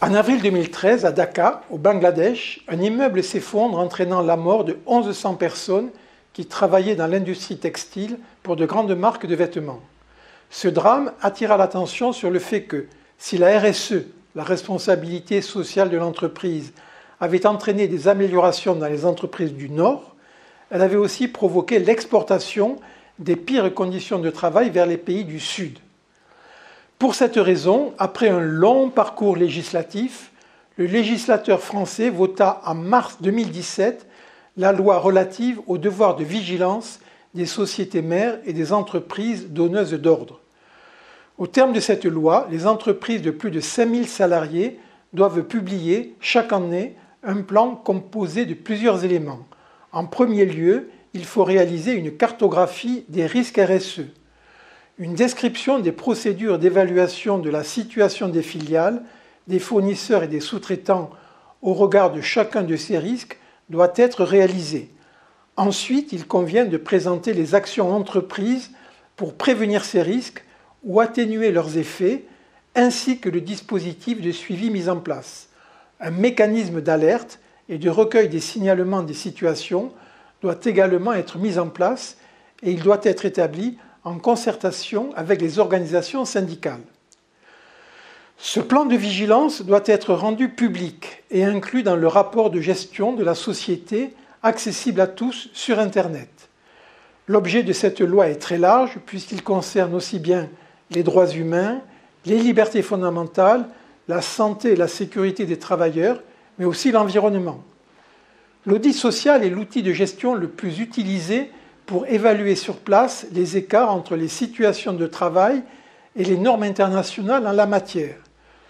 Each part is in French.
En avril 2013, à Dhaka, au Bangladesh, un immeuble s'effondre entraînant la mort de 1100 personnes qui travaillaient dans l'industrie textile pour de grandes marques de vêtements. Ce drame attira l'attention sur le fait que, si la RSE, la responsabilité sociale de l'entreprise, avait entraîné des améliorations dans les entreprises du Nord, elle avait aussi provoqué l'exportation des pires conditions de travail vers les pays du Sud. Pour cette raison, après un long parcours législatif, le législateur français vota en mars 2017 la loi relative au devoir de vigilance des sociétés mères et des entreprises donneuses d'ordre. Au terme de cette loi, les entreprises de plus de 5000 salariés doivent publier chaque année un plan composé de plusieurs éléments. En premier lieu, il faut réaliser une cartographie des risques RSE, une description des procédures d'évaluation de la situation des filiales, des fournisseurs et des sous-traitants au regard de chacun de ces risques doit être réalisée. Ensuite, il convient de présenter les actions entreprises pour prévenir ces risques ou atténuer leurs effets, ainsi que le dispositif de suivi mis en place. Un mécanisme d'alerte et de recueil des signalements des situations doit également être mis en place et il doit être établi en concertation avec les organisations syndicales. Ce plan de vigilance doit être rendu public et inclus dans le rapport de gestion de la société accessible à tous sur Internet. L'objet de cette loi est très large puisqu'il concerne aussi bien les droits humains, les libertés fondamentales, la santé et la sécurité des travailleurs, mais aussi l'environnement. L'audit social est l'outil de gestion le plus utilisé pour évaluer sur place les écarts entre les situations de travail et les normes internationales en la matière.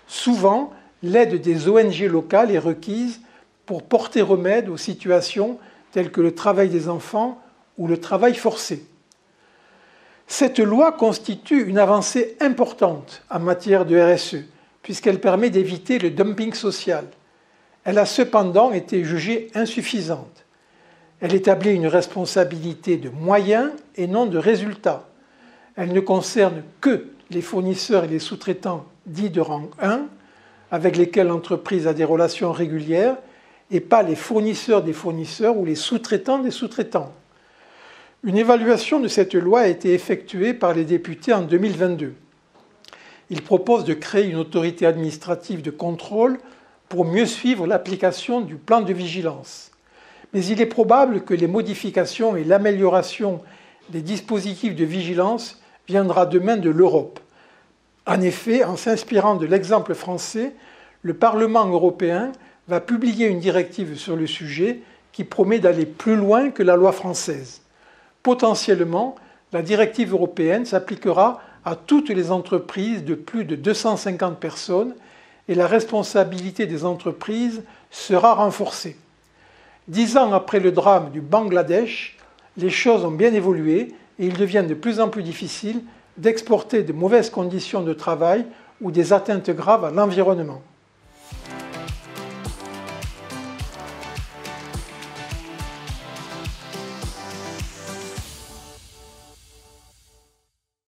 Souvent, l'aide des ONG locales est requise pour porter remède aux situations telles que le travail des enfants ou le travail forcé. Cette loi constitue une avancée importante en matière de RSE, puisqu'elle permet d'éviter le dumping social. Elle a cependant été jugée insuffisante. Elle établit une responsabilité de moyens et non de résultats. Elle ne concerne que les fournisseurs et les sous-traitants dits de rang 1, avec lesquels l'entreprise a des relations régulières, et pas les fournisseurs des fournisseurs ou les sous-traitants des sous-traitants. Une évaluation de cette loi a été effectuée par les députés en 2022. Ils proposent de créer une autorité administrative de contrôle pour mieux suivre l'application du plan de vigilance. Mais il est probable que les modifications et l'amélioration des dispositifs de vigilance viendra demain de l'Europe. En effet, en s'inspirant de l'exemple français, le Parlement européen va publier une directive sur le sujet qui promet d'aller plus loin que la loi française. Potentiellement, la directive européenne s'appliquera à toutes les entreprises de plus de 250 personnes et la responsabilité des entreprises sera renforcée. 10 ans après le drame du Bangladesh, les choses ont bien évolué et il devient de plus en plus difficile d'exporter de mauvaises conditions de travail ou des atteintes graves à l'environnement.